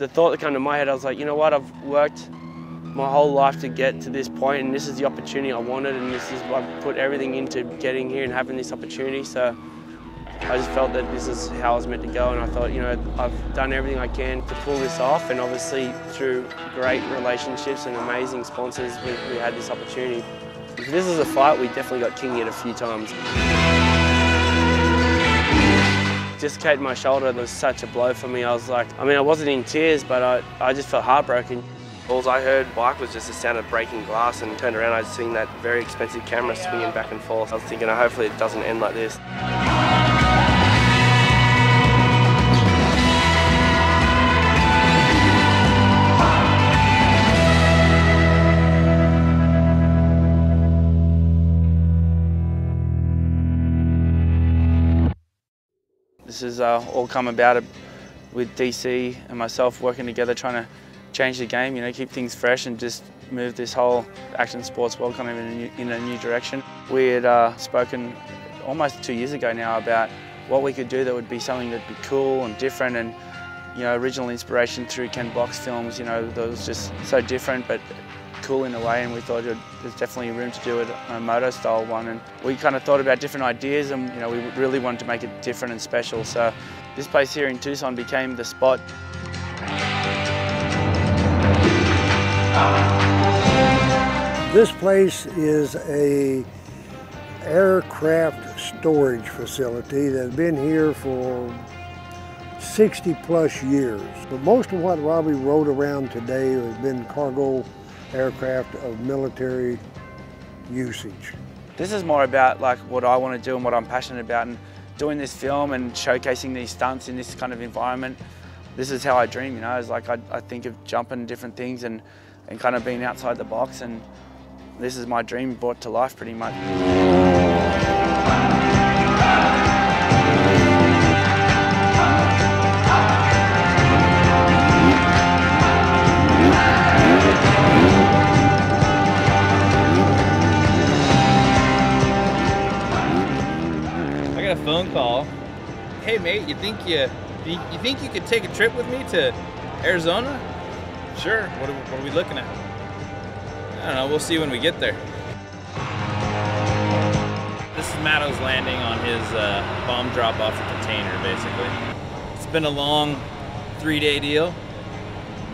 The thought that came to my head, I was like, you know what, I've worked my whole life to get to this point, and this is the opportunity I wanted, and I've put everything into getting here and having this opportunity. So I just felt that this is how I was meant to go, and I thought, you know, I've done everything I can to pull this off, and obviously through great relationships and amazing sponsors, we had this opportunity. If this is a fight, we definitely got king it a few times. Dislocated my shoulder, it was such a blow for me. I was like, I wasn't in tears, but I just felt heartbroken. All I heard bike was just the sound of breaking glass, and turned around, I was seeing that very expensive camera swinging back and forth. I was thinking, hopefully it doesn't end like this. This has all come about with DC and myself working together, trying to change the game, you know, keep things fresh and just move this whole action sports world kind of in a new direction. We had spoken almost 2 years ago now about what we could do that would be something that'd be cool and different, and you know, original inspiration through Ken Block's films, you know, that was just so different but cool in a way, and we thought there's definitely room to do it a moto style one, and we kind of thought about different ideas, and you know, we really wanted to make it different and special. So this place here in Tucson became the spot. This place is a aircraft storage facility that's been here for 60 plus years. But most of what Robbie rode around today has been cargo aircraft of military usage. This is more about like what I want to do and what I'm passionate about, and doing this film and showcasing these stunts in this kind of environment. This is how I dream, you know. It's like I think of jumping different things and kind of being outside the box, and this is my dream brought to life pretty much. I got a phone call. Hey mate, you think you could take a trip with me to Arizona? Sure. What are we looking at? I don't know. We'll see when we get there. This is Mato's landing on his bomb drop off the container, basically. It's been a long 3-day deal.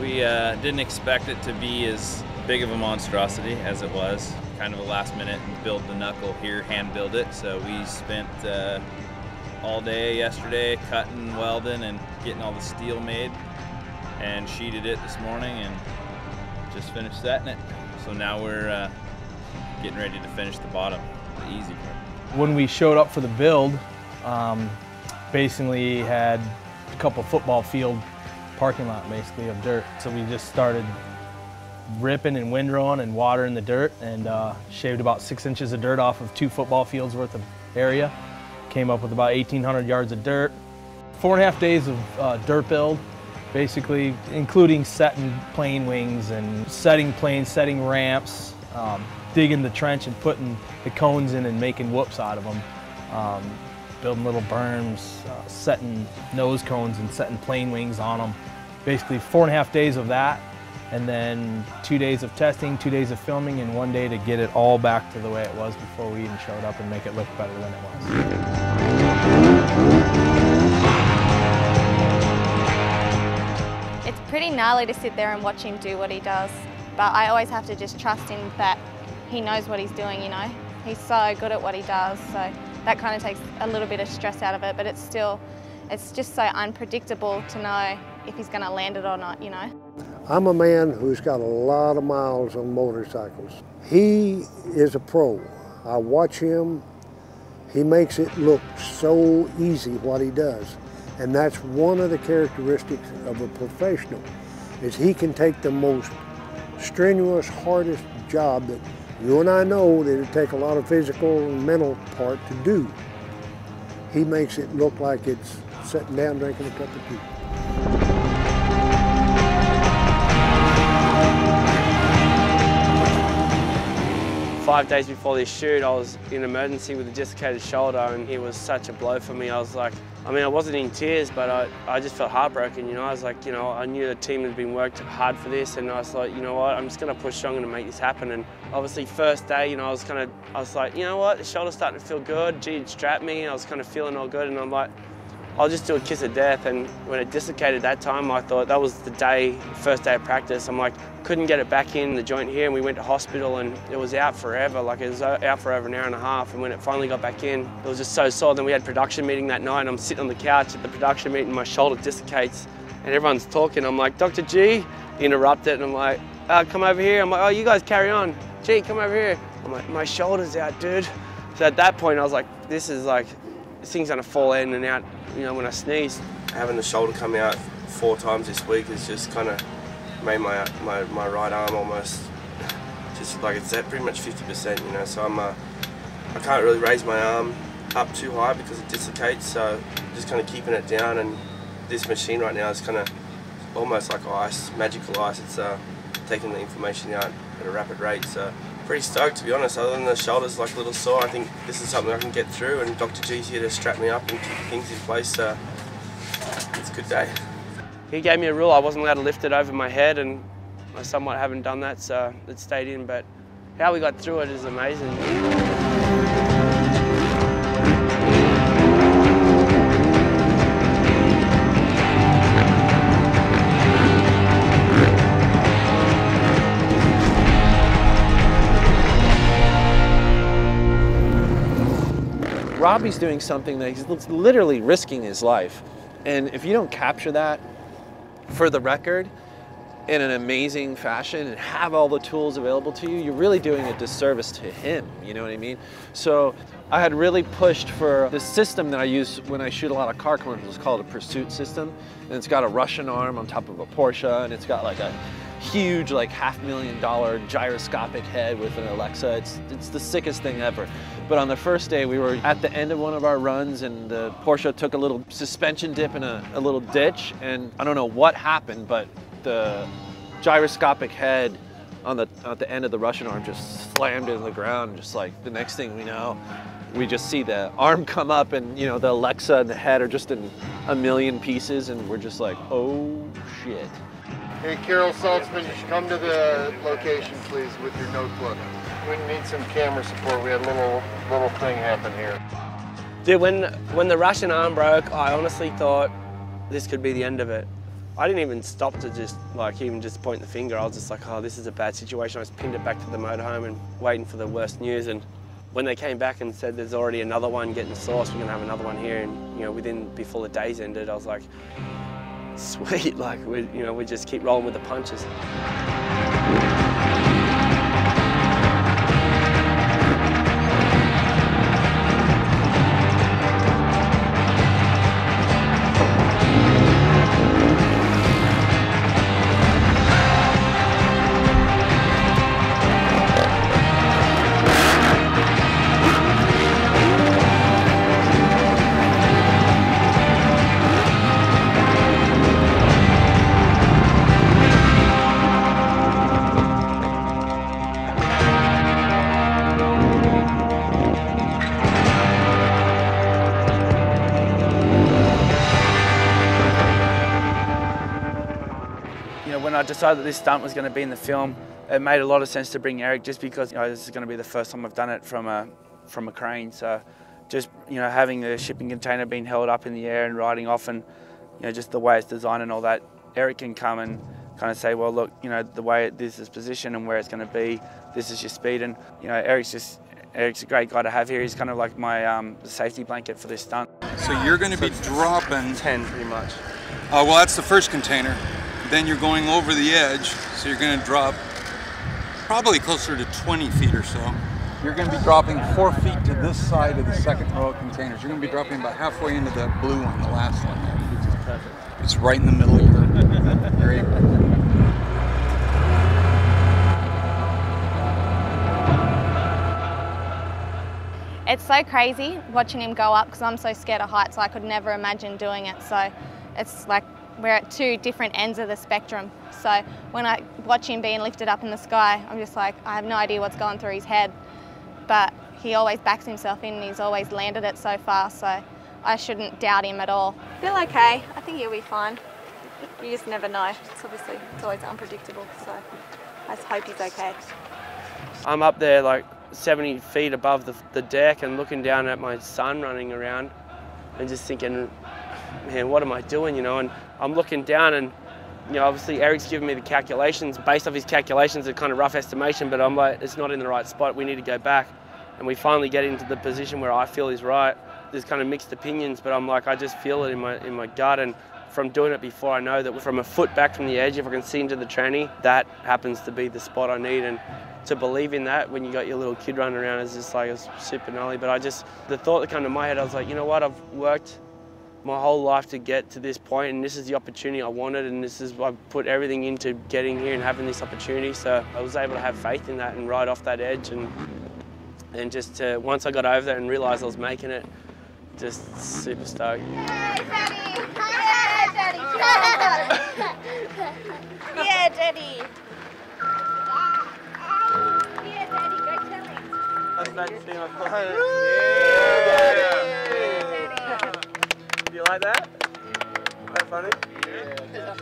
We didn't expect it to be as big of a monstrosity as it was. Kind of a last minute build the knuckle here, hand build it. So we spent all day yesterday cutting, welding, and getting all the steel made, and sheeted it this morning and just finished setting it. So now we're getting ready to finish the bottom, the easy part. When we showed up for the build, basically had a couple football field parking lot basically of dirt. So we just started ripping and windrowing and watering the dirt, and shaved about 6 inches of dirt off of 2 football fields worth of area. Came up with about 1,800 yards of dirt. 4.5 days of dirt build, basically including setting plane wings and setting planes, setting ramps, digging the trench and putting the cones in and making whoops out of them, building little berms, setting nose cones and setting plane wings on them. Basically 4.5 days of that, and then 2 days of testing, 2 days of filming, and 1 day to get it all back to the way it was before we even showed up and make it look better than it was. It's pretty gnarly to sit there and watch him do what he does, but I always have to just trust him that he knows what he's doing, you know. He's so good at what he does, so that kind of takes a little bit of stress out of it, but it's just so unpredictable to know if he's going to land it or not, you know. I'm a man who's got a lot of miles on motorcycles. He is a pro. I watch him. He makes it look so easy what he does. And that's one of the characteristics of a professional, is he can take the most strenuous, hardest job that you and I know that it take a lot of physical and mental part to do. He makes it look like it's sitting down drinking a cup of tea. 5 days before this shoot, I was in emergency with a dislocated shoulder, and it was such a blow for me. I was like, I mean, I wasn't in tears, but I just felt heartbroken, you know. I was like, you know, I knew the team had been worked hard for this, and I was like, you know what, I'm just gonna push strong and make this happen. And obviously first day, you know, I was like, you know what, the shoulder's starting to feel good. G had strapped me, I was kind of feeling all good, and I'm like, I'll just do a kiss of death. And when it dislocated that time, I thought that was the first day of practice. I'm like, couldn't get it back in the joint here, and we went to hospital, and it was out forever. Like, it was out for over an hour and a half, and when it finally got back in, it was just so sore. Then we had production meeting that night, and I'm sitting on the couch at the production meeting, my shoulder dislocates, and everyone's talking. I'm like, Dr. G, interrupted, and I'm like, come over here. I'm like, oh, you guys carry on. G, come over here. I'm like, my shoulder's out, dude. So at that point, I was like, this thing's gonna fall in and out, you know, when I sneeze. Having the shoulder come out 4 times this week has just kind of made my right arm almost just like it's at pretty much 50%, you know. So I can't really raise my arm up too high because it dislocates. So just kind of keeping it down, and this machine right now is kind of almost like ice, magical ice. It's taking the inflammation out at a rapid rate. So pretty stoked, to be honest. Other than the shoulder's like a little sore, I think this is something I can get through, and Dr. G's here to strap me up and keep things in place. So it's a good day. He gave me a rule I wasn't allowed to lift it over my head, and I somewhat haven't done that, so it stayed in. But how we got through it is amazing. Robbie's doing something that he's literally risking his life. And if you don't capture that for the record in an amazing fashion and have all the tools available to you, you're really doing a disservice to him, you know what I mean? So I had really pushed for the system that I use when I shoot a lot of car commercials. It's called a pursuit system. And it's got a Russian arm on top of a Porsche, and it's got like a huge, like $500,000 gyroscopic head with an Alexa. It's the sickest thing ever. But on the first day, we were at the end of one of our runs, and the Porsche took a little suspension dip in a little ditch, and I don't know what happened, but the gyroscopic head at the end of the Russian arm just slammed into the ground. Just like the next thing we know, we just see the arm come up, and you know, the Alexa and the head are just in a million pieces, and we're just like, oh shit. Hey, Carol Saltzman, come to the location, please, with your notebook. We need some camera support. We had a little thing happen here. Dude, when the Russian arm broke, I honestly thought this could be the end of it. I didn't even stop to just point the finger. I was just like, oh, this is a bad situation. I just pinned it back to the motorhome and waiting for the worst news. And when they came back and said there's already another one getting sourced, we're gonna have another one here, and you know, before the days ended, I was like, sweet, like we just keep rolling with the punches. When I decided that this stunt was going to be in the film, it made a lot of sense to bring Eric, just because, you know, this is going to be the first time I've done it from a crane. So just, you know, having the shipping container being held up in the air and riding off, and you know, just the way it's designed and all that, Eric can come and kind of say, well, look, you know, the way this is positioned and where it's going to be, this is your speed. And you know, Eric's a great guy to have here. He's kind of like my safety blanket for this stunt. So you're going to be dropping 10 pretty much. Well, that's the first container. Then you're going over the edge, so you're going to drop probably closer to 20 feet or so. You're going to be dropping 4 feet to this side of the second row of containers. You're going to be dropping about halfway into that blue one, the last one there. Which is perfect. It's right in the middle of your apron. It's so crazy watching him go up, because I'm so scared of heights, so I could never imagine doing it. So it's like we're at 2 different ends of the spectrum. So when I watch him being lifted up in the sky, I'm just like, I have no idea what's going through his head. but he always backs himself in and he's always landed it so far, so I shouldn't doubt him at all. Feel okay. I think he'll be fine. You just never know. It's always unpredictable, so I just hope he's okay. I'm up there like 70 feet above the deck and looking down at my son running around and just thinking, man, what am I doing, you know? And I'm looking down and, you know, obviously Eric's given me the calculations. Based off his calculations, a kind of rough estimation, but I'm like, it's not in the right spot. We need to go back. And we finally get into the position where I feel is right. There's kind of mixed opinions, but I'm like, I just feel it in my gut. And from doing it before, I know that from a foot back from the edge, if I can see into the tranny, that happens to be the spot I need. And to believe in that when you got your little kid running around is just like, it's super gnarly. But the thought that came to my head, I was like, you know what, I've worked my whole life to get to this point, and this is the opportunity I wanted, and I've put everything into getting here and having this opportunity. So I was able to have faith in that and ride off that edge, and just once I got over there and realised I was making it, just super stoked. Yay, Daddy! Yeah, Daddy! Yeah, Daddy! Yeah, Daddy, go tell him. That's nice to see my phone. Do you like that? Is that funny? Yeah.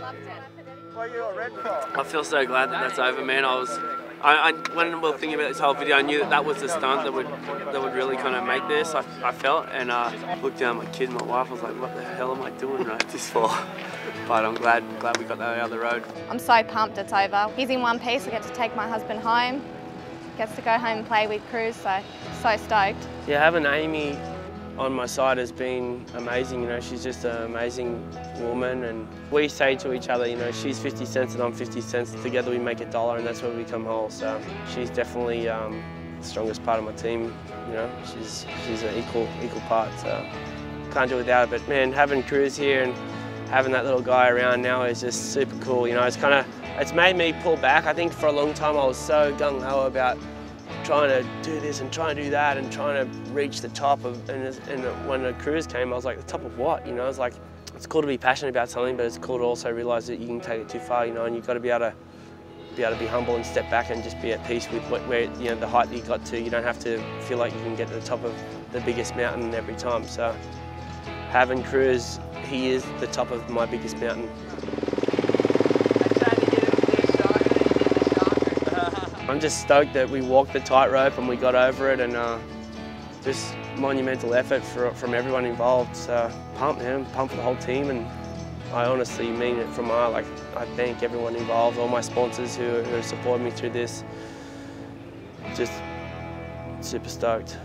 What are you all red for? I feel so glad that that's over, man. When we were thinking about this whole video, I knew that was the stunt that would really kind of make this. I felt, and looked down at my kid and my wife. I was like, what the hell am I doing this for? But I'm glad we got that out of the road. I'm so pumped it's over. He's in one piece. I get to take my husband home. Gets to go home and play with Cruz, so stoked. Yeah, having Amy on my side has been amazing. You know, she's just an amazing woman, and we say to each other, you know, she's 50 cents and I'm 50 cents. Together we make $1, and that's where we become whole. So she's definitely the strongest part of my team. You know, she's an equal part. So can't do without it. But man, having Cruz here and having that little guy around now is just super cool. You know, it's made me pull back. I think for a long time I was so gung-ho about trying to do this and trying to do that and trying to reach the top of, and when the Cruise came, I was like, the top of what? You know, it's like, it's cool to be passionate about something, but it's cool to also realise that you can take it too far, you know, and you've got to be able to be humble and step back and just be at peace with where you know, the height that you got to. You don't have to feel like you can get to the top of the biggest mountain every time. So having Cruz, he is the top of my biggest mountain. I'm just stoked that we walked the tightrope and we got over it, and just monumental effort from everyone involved. So pumped, man, pumped for the whole team, and I honestly mean it from my heart. Like, I thank everyone involved, all my sponsors who have supported me through this. Just super stoked.